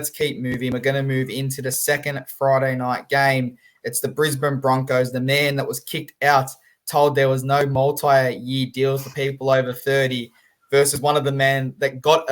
let's keep moving. We're going to move into the second Friday night game. It's the Brisbane Broncos, the man that was kicked out, told there was no multi-year deals for people over 30 versus one of the men that got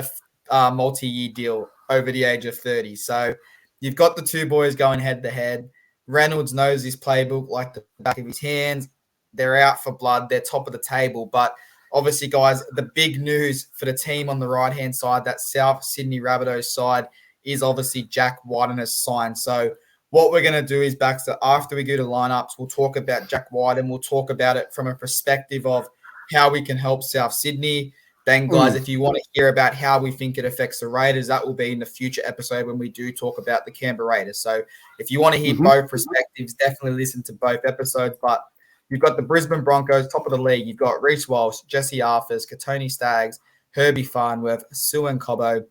a multi-year deal over the age of 30. So you've got the two boys going head-to-head. Reynolds knows his playbook like the back of his hands. They're out for blood. They're top of the table. But obviously, guys, the big news for the team on the right-hand side, that South Sydney Rabbitohs side, is obviously Jack Whiten has signed. So what we're going to do is, Baxter, after we go to lineups, we'll talk about Jack Whiten. We'll talk about it from a perspective of how we can help South Sydney. Then, guys, if you want to hear about how we think it affects the Raiders, that will be in the future episode when we do talk about the Canberra Raiders. So if you want to hear both perspectives, definitely listen to both episodes. But you've got the Brisbane Broncos, top of the league. You've got Reece Walsh, Jesse Arthurs, Katoni Staggs, Herbie Farnworth, Suan Cobbo,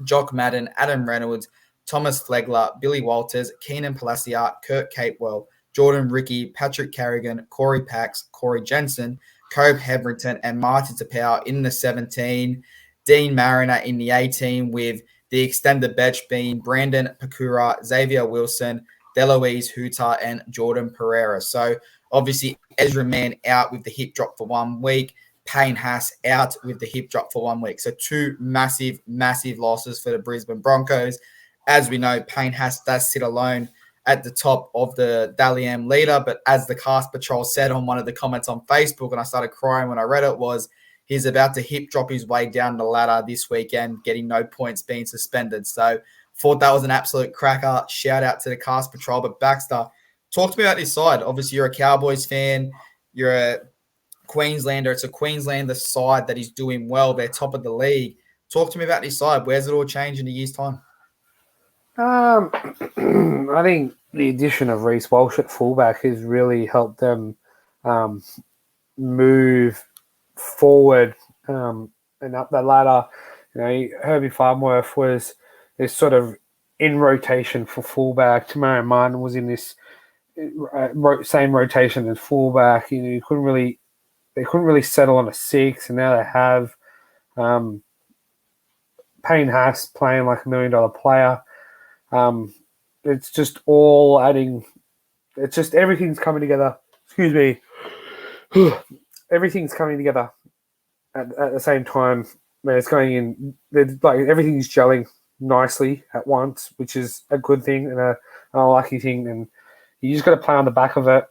Jock Madden, Adam Reynolds, Thomas Flegler, Billy Walters, Keenan Palaciat, Kurt Capewell, Jordan Ricky, Patrick Carrigan, Corey Pax, Corey Jensen, Cobe Hetherington, and Martin Tapau in the 17. Dean Mariner in the 18, with the extended bench being Brandon Pakura, Xavier Wilson, Deloise Huta, and Jordan Pereira. So obviously Ezra Mann out with the hip drop for 1 week. Payne Haas out with the hip drop for 1 week. So two massive, massive losses for the Brisbane Broncos. As we know, Payne Haas does sit alone at the top of the Dally M leader. But as the Cast Patrol said on one of the comments on Facebook, and I started crying when I read it, was he's about to hip drop his way down the ladder this weekend, getting no points, being suspended. So thought that was an absolute cracker. Shout out to the Cast Patrol. But Baxter, talk to me about this side. Obviously, you're a Cowboys fan. You're a Queenslander. It's a Queenslander side that is doing well. They're top of the league. Talk to me about this side. Where's it all change in a year's time? I think the addition of Reece Walsh at fullback has really helped them move forward and up the ladder. You know, Herbie Farnworth is sort of in rotation for fullback. Tamara Martin was in this same rotation as fullback. You know, they couldn't really settle on a 6, and now they have. Payne Haas playing like $1 million player. It's just all adding. It's just everything's coming together. Excuse me. Everything's coming together at the same time. Man, it's going in. Like everything's gelling nicely at once, which is a good thing and a lucky thing. And you just got to play on the back of it.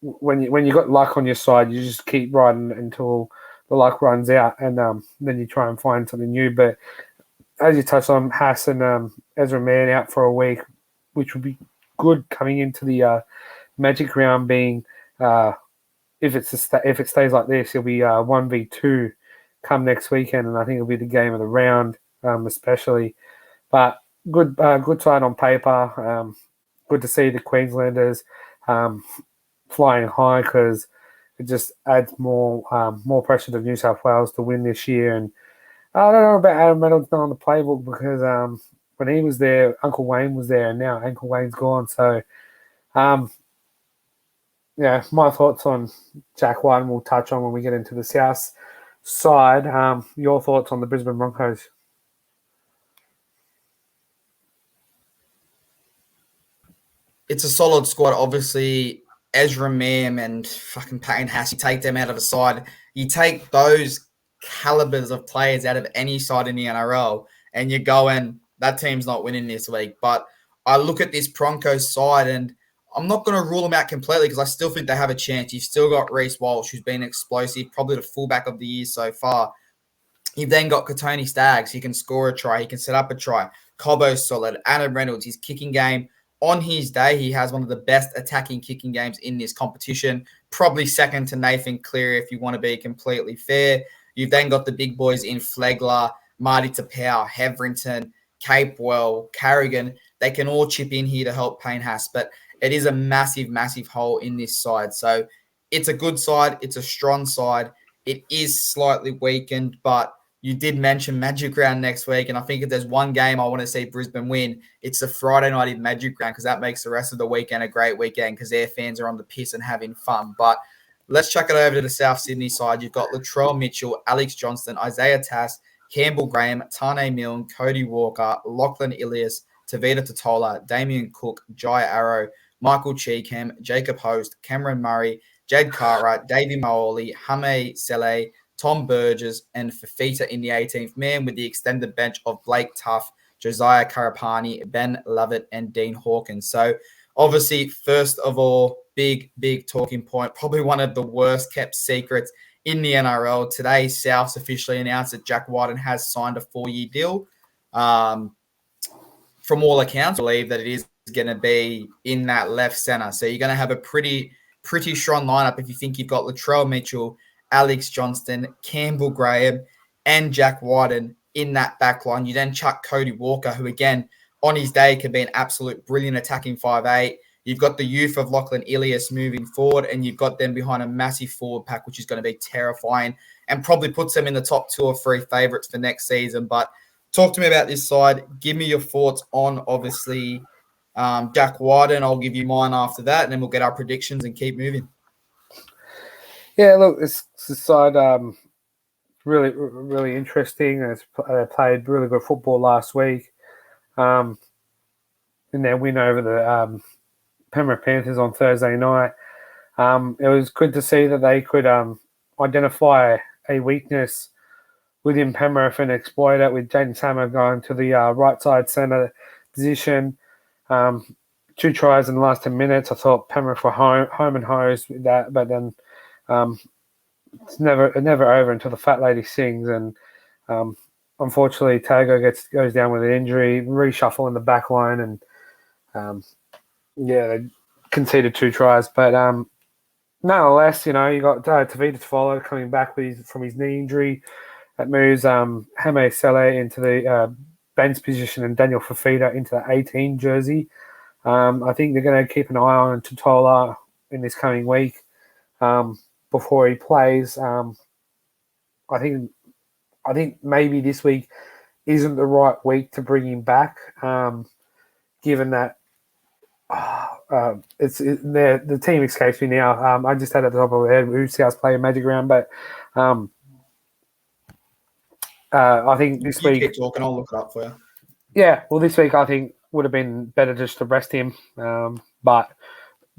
When you got luck on your side, you just keep riding until the luck runs out, and then you try and find something new. But as you touched on, Haas and Ezra Mann out for a week, which would be good coming into the Magic round. Being if it stays like this, it'll be 1v2 come next weekend, and I think it'll be the game of the round, especially. But good side on paper. Good to see the Queenslanders flying high, because it just adds more pressure to New South Wales to win this year. And I don't know about Adam Reynolds not on the playbook, because when he was there, Uncle Wayne was there, and now Uncle Wayne's gone. So, yeah, my thoughts on Jack Whiten we'll touch on when we get into the South side. Your thoughts on the Brisbane Broncos? It's a solid squad. Obviously, Ezra Mann and fucking Payne Haas, you take them out of the side. You take those calibers of players out of any side in the NRL, and you're going, that team's not winning this week. But I look at this Broncos side, and I'm not going to rule them out completely, because I still think they have a chance. You've still got Reece Walsh, who's been explosive, probably the fullback of the year so far. You've then got Katoni Staggs. He can score a try. He can set up a try. Cobbo's solid. Adam Reynolds, his kicking game. On his day, he has one of the best attacking kicking games in this competition. Probably second to Nathan Cleary, if you want to be completely fair. You've then got the big boys in Flegler, Marty Tapau, Hetherington, Capewell, Carrigan. They can all chip in here to help Payne Haas. But it is a massive, massive hole in this side. So it's a good side. It's a strong side. It is slightly weakened, but you did mention Magic Round next week, and I think if there's one game I want to see Brisbane win, it's the Friday night in Magic Round, because that makes the rest of the weekend a great weekend, because their fans are on the piss and having fun. But let's chuck it over to the South Sydney side. You've got Latrell Mitchell, Alex Johnston, Isaiah Tass, Campbell Graham, Tane Milne, Cody Walker, Lachlan Ilias, Tavita Totola, Damien Cook, Jai Arrow, Michael Cheekham, Jacob Host, Cameron Murray, Jed Cartwright, Davey Maoli, Hame Sele, Tom Burgess, and Fafita in the 18th man, with the extended bench of Blake Tuff, Josiah Karapani, Ben Lovett, and Dean Hawkins. So obviously, first of all, big talking point, probably one of the worst kept secrets in the NRL. Today, Souths officially announced that Jack Whiten has signed a 4-year deal. From all accounts, I believe that it is going to be in that left center. So you're going to have a pretty strong lineup if you think you've got Latrell Mitchell, Alex Johnston, Campbell Graham, and Jack Whiten in that back line. You then chuck Cody Walker, who again, on his day, can be an absolute brilliant attacking 5'8". You've got the youth of Lachlan Ilias moving forward, and you've got them behind a massive forward pack, which is going to be terrifying and probably puts them in the top 2 or 3 favourites for next season. But talk to me about this side. Give me your thoughts on, obviously, Jack Whiten. I'll give you mine after that, and then we'll get our predictions and keep moving. Yeah, look, this side really interesting. They played really good football last week. In their win over the Penrith Panthers on Thursday night. It was good to see that they could identify a weakness within Penrith and exploit it, with Jaden Sammer going to the right side centre position. 2 tries in the last 10 minutes. I thought Penrith were home and hosed with that, but then it's never over until the fat lady sings. And unfortunately, Tago goes down with an injury, reshuffle in the back line, and they conceded 2 tries. But nonetheless, you got Tavita Totola coming back from his knee injury. That moves Hame Sele into the bench position and Daniel Fafita into the 18 jersey. I think they're going to keep an eye on Totola in this coming week before he plays. I think maybe this week isn't the right week to bring him back, given that the team escapes me now. I just had at the top of my head who South play a Magic Round, but I think this week. Keep talking, I'll look it up for you. Yeah, well, this week I think would have been better just to rest him. But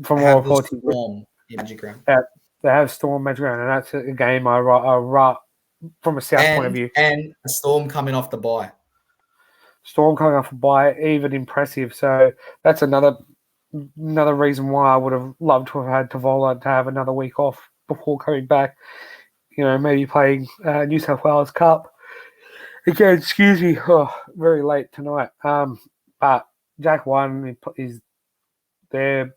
from all reports, Storm in Magic Round. They have Storm Magic Round, and that's a game I from a South point of view. And a Storm coming off the bye. Storm coming off a bye, even impressive. So that's another reason why I would have loved to have had Tavola to have another week off before coming back. Maybe playing New South Wales Cup. Again, excuse me, very late tonight. But Jack Whiten is there.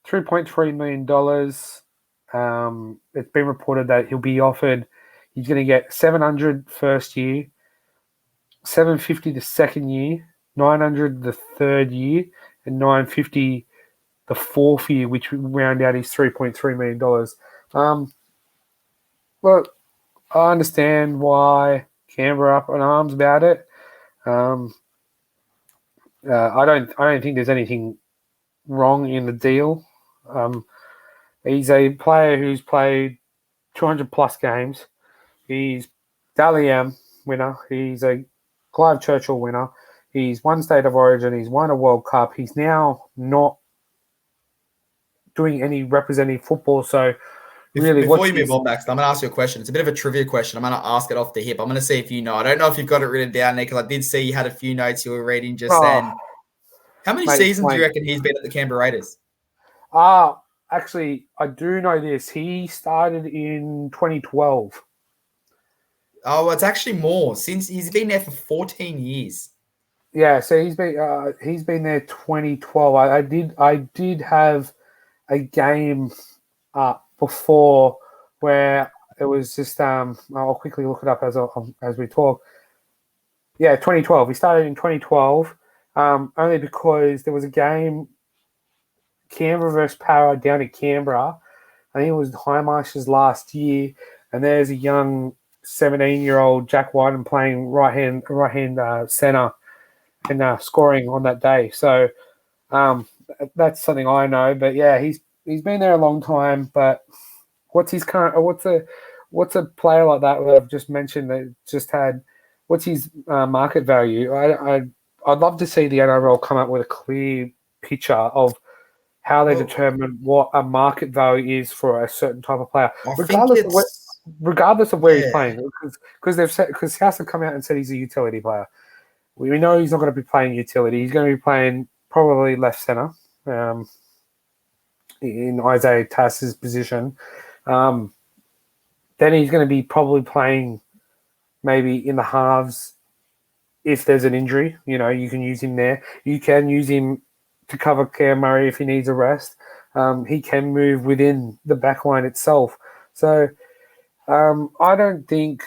$3.3 million. It's been reported that he'll be offered. He's going to get $700 first year, $750 the second year, $900 the third year, and $950 the fourth year, which would round out his $3.3 million. Look, I understand why Canberra are up in arms about it. I don't think there's anything wrong in the deal. He's a player who's played 200 plus games. He's Dally M winner. He's a Clive Churchill winner. He's won State of Origin. He's won a World Cup. He's now not doing any representative football. So really, before you move on, Max, I'm going to ask you a question. It's a bit of a trivia question. I'm going to ask it off the hip. I'm going to see if you know. I don't know if you've got it written down, Nick, because I did see you had a few notes you were reading just then. How many seasons do you reckon he's been at the Canberra Raiders? Actually, I do know this. He started in 2012. Oh, it's actually more. Since he's been there for 14 years. Yeah, so he's been there 2012. I did have a game before where it was just I'll quickly look it up as we talk. Yeah, 2012. He started in 2012. Only because there was a game, Canberra versus Para down in Canberra. I think it was High Marshes last year, and there's a young 17-year-old Jack Whiten playing right hand centre and scoring on that day. So that's something I know. But yeah, he's been there a long time. But what's what's a player like that I've just mentioned that just had, what's his market value? I'd love to see the NRL come up with a clear picture of how they determine what a market value is for a certain type of player, I think regardless of where he's playing. Because South have come out and said he's a utility player. We know he's not going to be playing utility. He's going to be playing probably left centre in Isaiah Tass's position. Then he's going to be probably playing maybe in the halves if there's an injury. You know, you can use him there. You can use him to cover Cam Murray if he needs a rest. He can move within the back line itself. So I don't think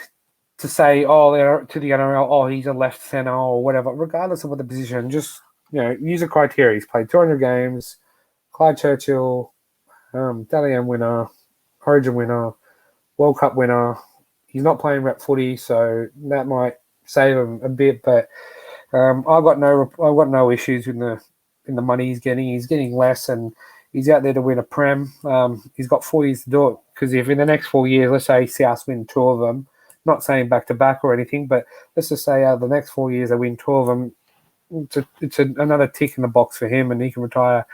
to say, to the NRL, he's a left centre or whatever, regardless of what the position, just, use a criteria. He's played 200 games, Clyde Churchill, Dally M winner, Origin winner, World Cup winner. He's not playing rep footy, so that might save him a bit. But I've got no issues in the money he's getting. He's getting less, and he's out there to win a prem. He's got 4 years to do it, because if in the next 4 years, let's say South win 2 of them, not saying back to back or anything, but let's just say the next 4 years they win 2 of them, it's another tick in the box for him, and he can retire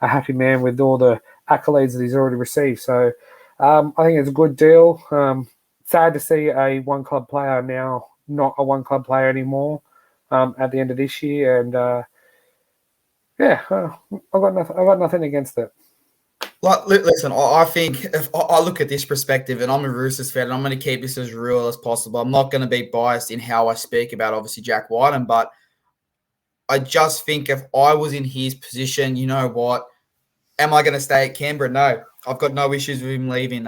a happy man with all the accolades that he's already received. So I think it's a good deal. Sad to see a one club player now not a one club player anymore at the end of this year, and I've got nothing against it. Like, listen, I think if I look at this perspective, and I'm a Roosters fan, and I'm going to keep this as real as possible. I'm not going to be biased in how I speak about, obviously, Jack Whiten, but I just think if I was in his position, you know what? Am I going to stay at Canberra? No. I've got no issues with him leaving.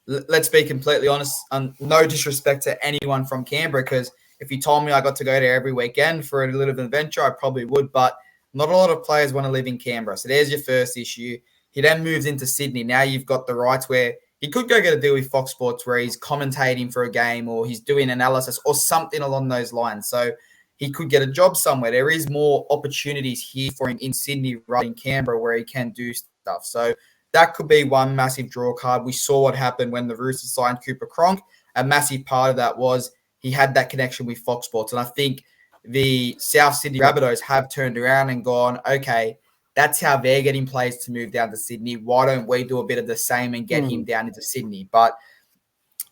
Let's be completely honest. No disrespect to anyone from Canberra, because if you told me I got to go there every weekend for a little adventure, I probably would, but not a lot of players want to live in Canberra. So there's your first issue. He then moves into Sydney. Now you've got the rights where he could go get a deal with Fox Sports where he's commentating for a game, or he's doing analysis or something along those lines. So he could get a job somewhere. There is more opportunities here for him in Sydney rather than Canberra where he can do stuff. So that could be one massive draw card. We saw what happened when the Roosters signed Cooper Cronk. A massive part of that was he had that connection with Fox Sports. And I think the South Sydney Rabbitohs have turned around and gone, okay, that's how they're getting players to move down to Sydney. Why don't we do a bit of the same and get him down into Sydney? But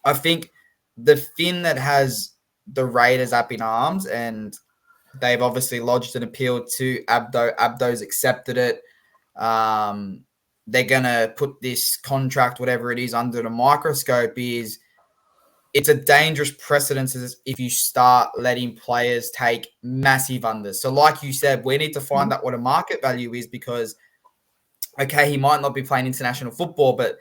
I think the thing that has the Raiders up in arms, and they've obviously lodged an appeal to Abdo. Abdo's accepted it. They're going to put this contract, whatever it is, under the microscope, is it's a dangerous precedent if you start letting players take massive unders. So like you said, we need to find out what a market value is, because, okay, he might not be playing international football, but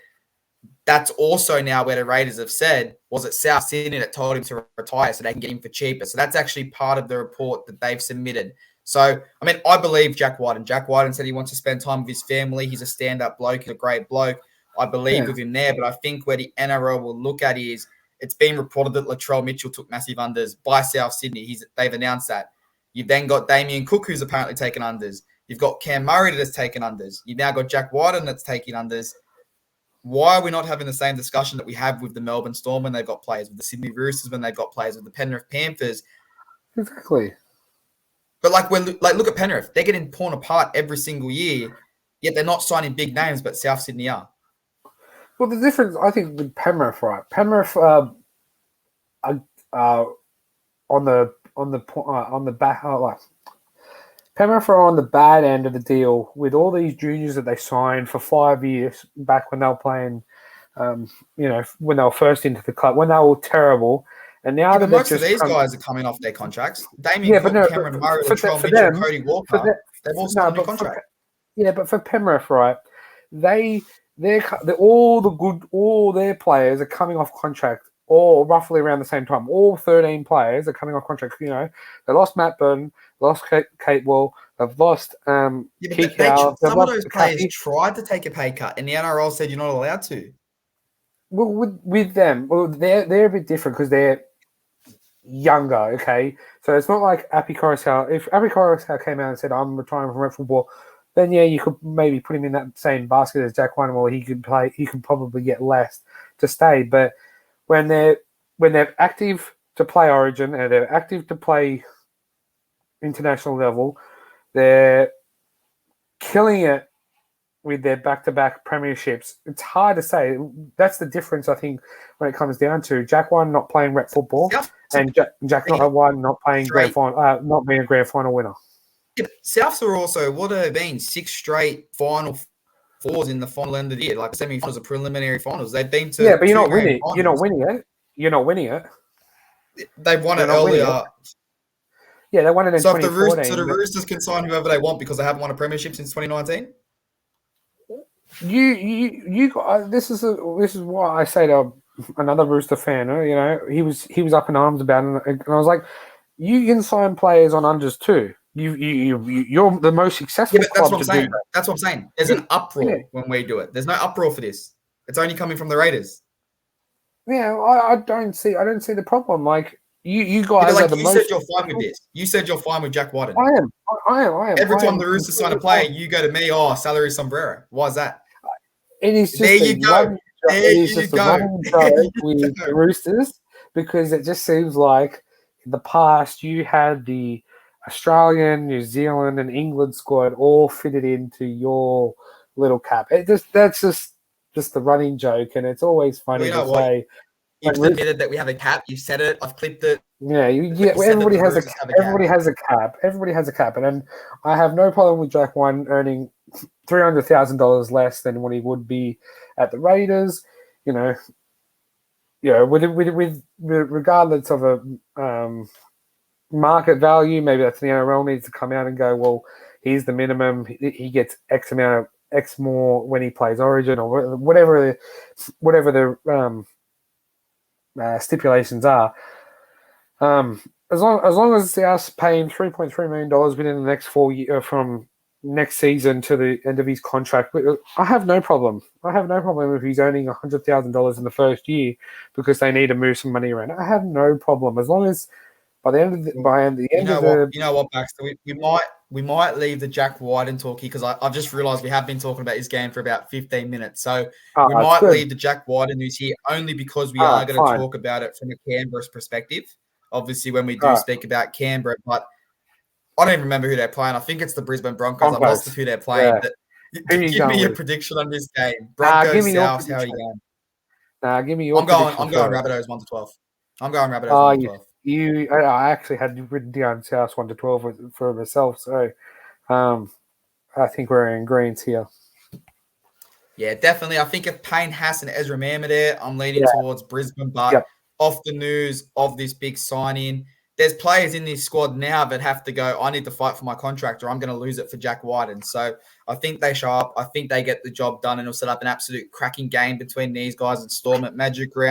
that's also now where the Raiders have said, was it South Sydney that told him to retire so they can get him for cheaper? So that's actually part of the report that they've submitted. So, I mean, I believe Jack Whiten. Jack Whiten said he wants to spend time with his family. He's a stand-up bloke. He's a great bloke. I believe with him there. But I think where the NRL will look at is, it's been reported that Latrell Mitchell took massive unders by South Sydney. They've announced that. You've then got Damien Cook, who's apparently taken unders. You've got Cam Murray that's taken unders. You've now got Jack Whiten that's taking unders. Why are we not having the same discussion that we have with the Melbourne Storm when they've got players, with the Sydney Roosters when they've got players, with the Penrith Panthers? Exactly. But look at Penrith. They're getting torn apart every single year, yet they're not signing big names, but South Sydney are. Well, the difference, I think, with Penrith, right? Penrith on the back, Penrith are on the bad end of the deal with all these juniors that they signed for 5 years back when they were playing, when they were first into the club, when they were terrible. And now that most of these guys are coming off their contracts. Damien Cook, Cameron Murray, Latrell Mitchell, Cody Walker, they've all signed a contract. But for Penrith, right, all their players are coming off contract, all roughly around the same time. All 13 players are coming off contract. They lost Matt Burton, lost Kate Wall, they've lost Some of those players tried to take a pay cut, and the NRL said you're not allowed to. Well, with them, they're a bit different because they're younger, okay? So it's not like Api Koroisau. If Api Koroisau came out and said, I'm retiring from rep football, then yeah, you could maybe put him in that same basket as Jack Whiten, where he can probably get less to stay. But when they're active to play Origin and they're active to play international level, they're killing it with their back-to-back premierships. It's hard to say. That's the difference, I think, when it comes down to Jack One not playing rep football and Jack One not playing grand final, not being a grand final winner. Yeah, Souths are also, what have been 6 straight final fours in the final end of the year, like semi-finals or preliminary finals. They've been to but you're not winning. You're not winning it. You're not winning it. They've won it earlier. Yeah, they won it in 2014. So the Roosters can sign whoever they want because they haven't won a premiership since 2019. This is why I say to another Rooster fan, he was up in arms about it, and I was like, you can sign players on unders too. You're the most successful club to do that. That's what I'm saying. There's an uproar when we do it. There's no uproar for this. It's only coming from the Raiders. Yeah, I don't see the problem. Like you guys are the most. You said you're fine with this. You said you're fine with Jack Whiten. I am. Every time the Roosters sign a player, you go to me. Oh, salary sombrero. Why is that? It is just there you go. Running joke with the Roosters, because it just seems like in the past you had the Australian, New Zealand, and England squad all fitted into your little cap. That's just the running joke, and it's always funny to say. You've admitted that we have a cap. You said it. I've clipped it. Yeah, everybody has a cap. Everybody has a cap, and I have no problem with Jack One earning $300,000 less than what he would be at the Raiders. With regardless of a market value, maybe that's the NRL needs to come out and go, well, here's the minimum. He gets X amount of X more when he plays Origin or whatever the stipulations are. As long as it's us paying $3.3 million within the next 4 years from next season to the end of his contract, I have no problem. I have no problem if he's earning $100,000 in the first year because they need to move some money around. I have no problem as long as by the end of the you know what, Baxter, we might leave the Jack Whiten talk here because I've just realised we have been talking about his game for about 15 minutes. So we might leave the Jack Whiten news here only because we are going to talk about it from a Canberra's perspective. Obviously, when we do speak about Canberra, but I don't even remember who they're playing. I think it's the Brisbane Broncos. I've lost who they're playing. Yeah. Give me your prediction on this game. Broncos, Souths, how are you going? Give me your prediction. I'm going Rabbitohs 1-12. I'm going Rabbitohs 1-12. I actually had written down South 1-12 for myself, so I think we're in greens here. Yeah, definitely. I think if Payne Haas and Ezra Mam are there, I'm leaning towards Brisbane. But off the news of this big sign-in, there's players in this squad now that have to go, I need to fight for my contract or I'm going to lose it for Jack Whiten. So I think they show up. I think they get the job done and it'll set up an absolute cracking game between these guys and Storm at Magic Round.